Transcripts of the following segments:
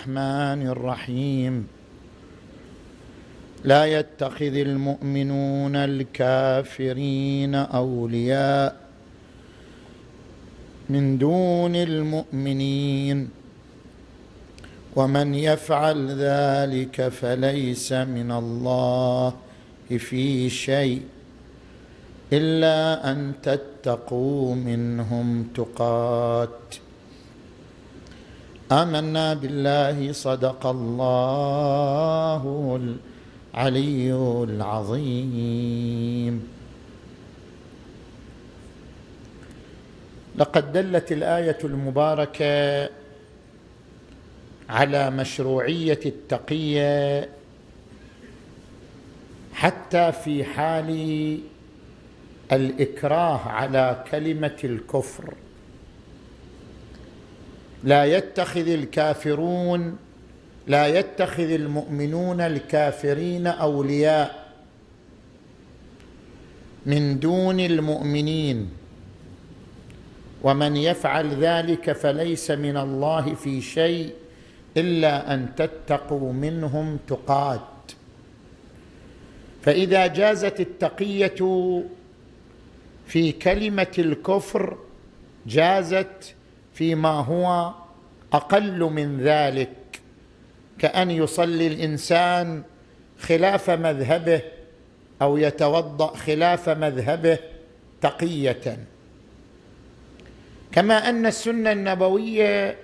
الرحمن الرحيم. لا يتخذ المؤمنون الكافرين أولياء من دون المؤمنين ومن يفعل ذلك فليس من الله في شيء إلا أن تتقوا منهم تقات. آمنا بالله صدق الله العلي العظيم. لقد دلت الآية المباركة على مشروعية التقية حتى في حال الإكراه على كلمة الكفر. لا يتخذ المؤمنون الكافرين أولياء من دون المؤمنين ومن يفعل ذلك فليس من الله في شيء إلا أن تتقوا منهم تقات. فإذا جازت التقية في كلمة الكفر جازت فيما هو أقل من ذلك، كأن يصلي الإنسان خلاف مذهبه أو يتوضأ خلاف مذهبه تقية. كما أن السنة النبوية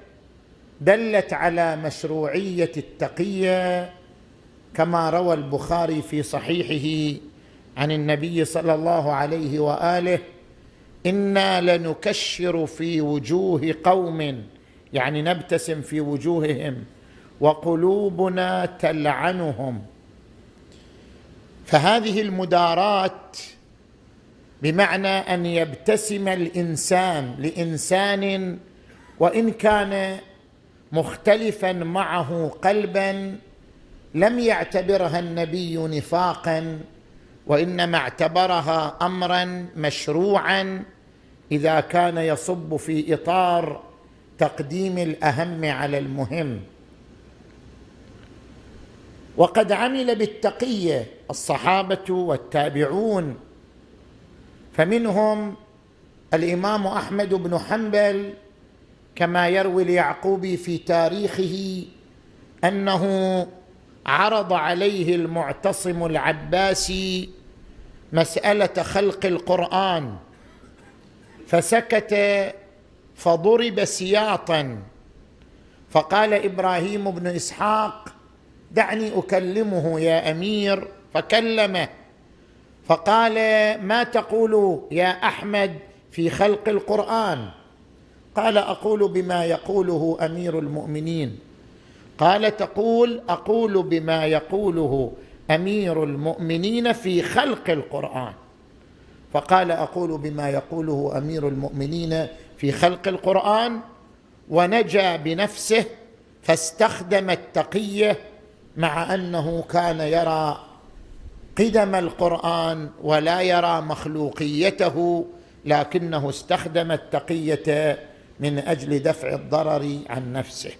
دلت على مشروعية التقية، كما روى البخاري في صحيحه عن النبي صلى الله عليه وآله: إنا لنكشر في وجوه قوم، يعني نبتسم في وجوههم، وقلوبنا تلعنهم. فهذه المدارات بمعنى أن يبتسم الإنسان لإنسان وإن كان مختلفا معه قلبا، لم يعتبرها النبي نفاقا، وإنما اعتبرها أمرا مشروعا إذا كان يصب في إطار تقديم الأهم على المهم. وقد عمل بالتقية الصحابة والتابعون، فمنهم الإمام أحمد بن حنبل كما يروي اليعقوبي في تاريخه أنه عرض عليه المعتصم العباسي مسألة خلق القرآن فسكت فضرب سياطا، فقال إبراهيم بن إسحاق: دعني أكلمه يا أمير، فكلمه فقال: ما تقول يا أحمد في خلق القرآن؟ قال: أقول بما يقوله أمير المؤمنين. قال: تقول: أقول بما يقوله أمير المؤمنين في خلق القرآن. فقال: أقول بما يقوله أمير المؤمنين في خلق القرآن. ونجا بنفسه فاستخدم التقية، مع أنه كان يرى قدم القرآن ولا يرى مخلوقيته، لكنه استخدم التقية من أجل دفع الضرر عن نفسه.